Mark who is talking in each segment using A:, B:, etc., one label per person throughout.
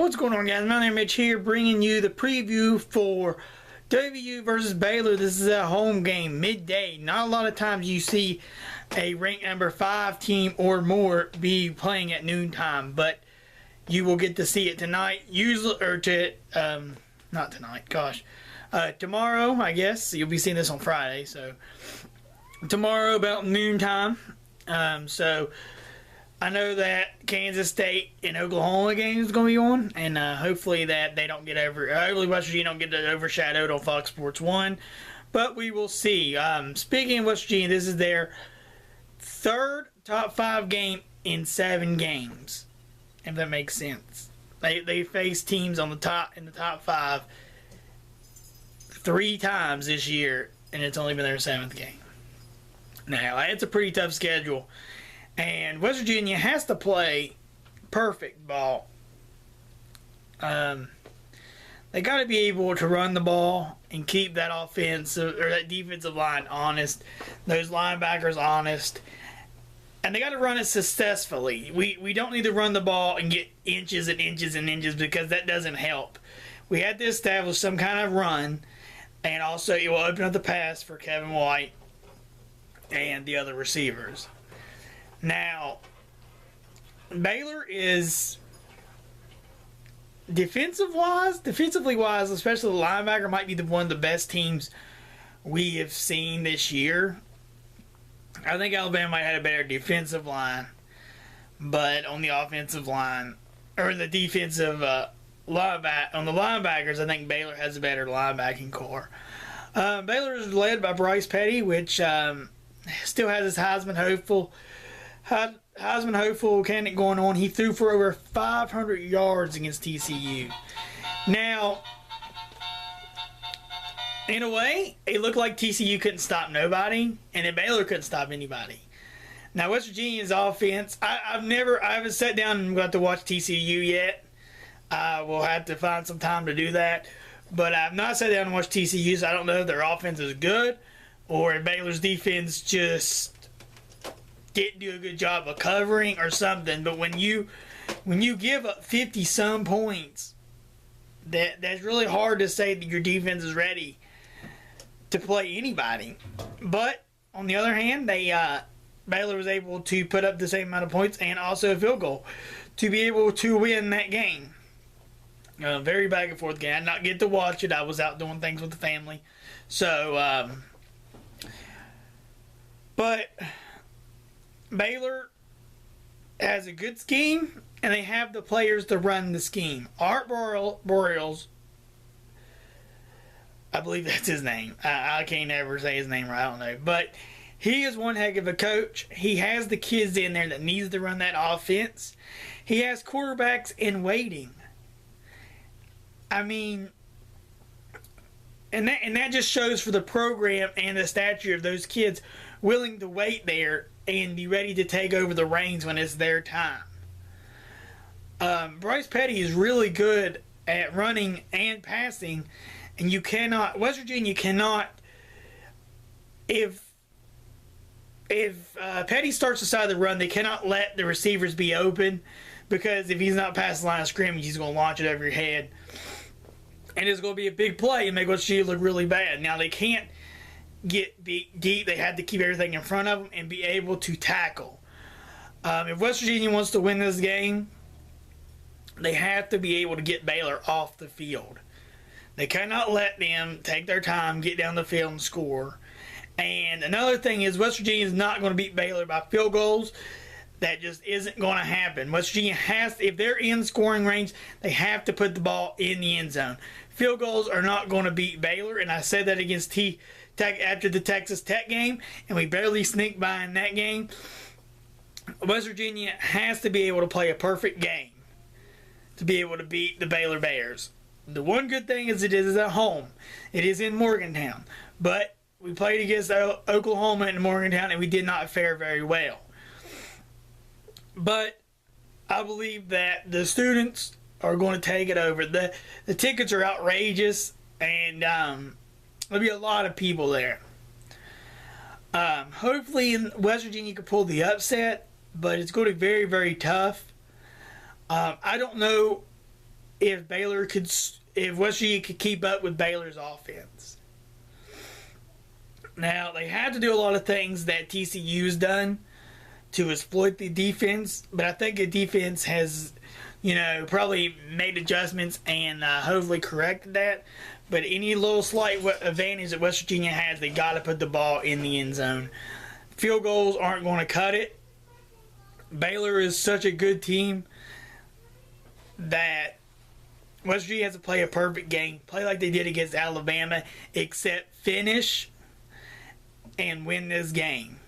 A: What's going on, guys? Mountaineer Mitch here, bringing you the preview for WVU versus Baylor. This is a home game, midday. Not a lot of times you see a ranked number 5 team or more be playing at noontime, but you will get to see it tonight. Not tonight, gosh. Tomorrow, I guess. You'll be seeing this on Friday, so tomorrow about noontime. So I know that Kansas State and Oklahoma game is going to be on, and hopefully that they don't get hopefully West Virginia don't get overshadowed on Fox Sports 1, but we will see. Speaking of West Virginia, this is their third top 5 game in 7 games, if that makes sense. They face teams in the top 5 3 times this year, and it's only been their 7th game. Now, it's a pretty tough schedule. And West Virginia has to play perfect ball. They got to be able to run the ball and keep that that defensive line honest, those linebackers honest, and they got to run it successfully. We don't need to run the ball and get inches and inches and inches, because that doesn't help. We had to establish some kind of run, and also it will open up the pass for Kevin White and the other receivers. Now, Baylor is defensively wise, especially the linebacker, might be one of the best teams we have seen this year. I think Alabama might have had a better defensive line, but on the offensive line, or the defensive linebackers, I think Baylor has a better linebacking core. Baylor is led by Bryce Petty, which still has his Heisman hopeful candidate going on. He threw for over 500 yards against TCU. Now, in a way, it looked like TCU couldn't stop nobody, and then Baylor couldn't stop anybody. Now, West Virginia's offense, I haven't sat down and got to watch TCU yet. We'll have to find some time to do that. But I've not sat down and watched TCU, so I don't know if their offense is good or if Baylor's defense just didn't do a good job of covering or something. But when you give up 50-some points, that's really hard to say that your defense is ready to play anybody. But on the other hand, Baylor was able to put up the same amount of points and also a field goal to be able to win that game. Very back and forth game. I did not get to watch it. I was out doing things with the family. So, but Baylor has a good scheme, and they have the players to run the scheme. Art Boreals, I believe that's his name. I can't ever say his name right. I don't know. But he is one heck of a coach. He has the kids in there that needs to run that offense. He has quarterbacks in waiting. I mean, and that just shows for the program and the stature of those kids willing to wait there and be ready to take over the reins when it's their time. Bryce Petty is really good at running and passing, and West Virginia cannot, if Petty starts to side of the run, they cannot let the receivers be open, because if he's not past the line of scrimmage, he's going to launch it over your head. And it's going to be a big play and make West Virginia look really bad. Now, they can't get deep. They have to keep everything in front of them and be able to tackle. If West Virginia wants to win this game, they have to be able to get Baylor off the field. They cannot let them take their time, get down the field, and score. And another thing is, West Virginia is not going to beat Baylor by field goals. That just isn't going to happen. West Virginia if they're in scoring range, they have to put the ball in the end zone. Field goals are not going to beat Baylor, and I said that against after the Texas Tech game, and we barely sneaked by in that game. West Virginia has to be able to play a perfect game to be able to beat the Baylor Bears. The one good thing is it is at home. It is in Morgantown. But we played against Oklahoma in Morgantown, and we did not fare very well. But I believe that the students are going to take it over. The tickets are outrageous, and there'll be a lot of people there. Hopefully West Virginia can pull the upset, but it's going to be very, very tough. I don't know if West Virginia could keep up with Baylor's offense. Now, they had to do a lot of things that TCU's done to exploit the defense, but I think the defense has, probably made adjustments and hopefully corrected that. But any little slight advantage that West Virginia has, they got to put the ball in the end zone. Field goals aren't going to cut it. Baylor is such a good team that West Virginia has to play a perfect game, play like they did against Alabama, except finish and win this game.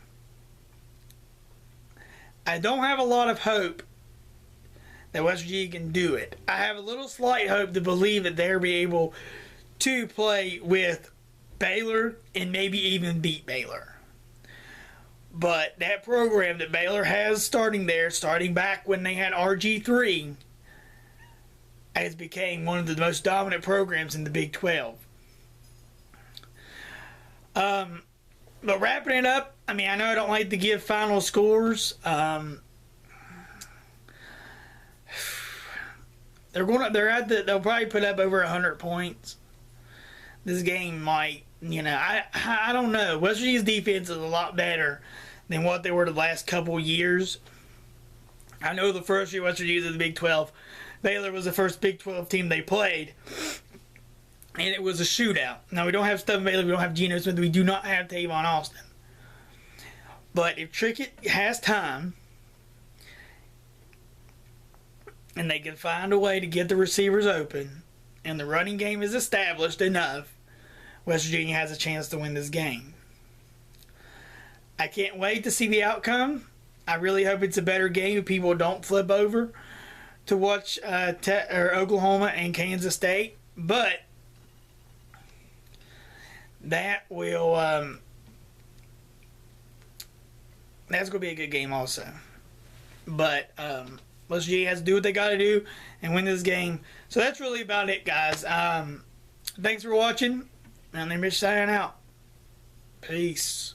A: I don't have a lot of hope that West Virginia can do it. I have a little slight hope to believe that they'll be able to play with Baylor and maybe even beat Baylor. But that program that Baylor has starting back when they had RG3, has become one of the most dominant programs in the Big 12. But wrapping it up, I know I don't like to give final scores. They'll probably put up over 100 points. This game might, I don't know. West Virginia's defense is a lot better than what they were the last couple years. I know the first year West Virginia was in the Big 12, Baylor was the first Big 12 team they played, and it was a shootout. Now, we don't have Stephen Baylor, we don't have Geno Smith, we do not have Tavon Austin. But if Trickett has time, and they can find a way to get the receivers open, and the running game is established enough, West Virginia has a chance to win this game. I can't wait to see the outcome. I really hope it's a better game if people don't flip over to watch Oklahoma and Kansas State. But that will that's going to be a good game also. But West Virginia has to do what they got to do and win this game. So that's really about it, guys. Thanks for watching. Mountaineer Mitch signing out. Peace.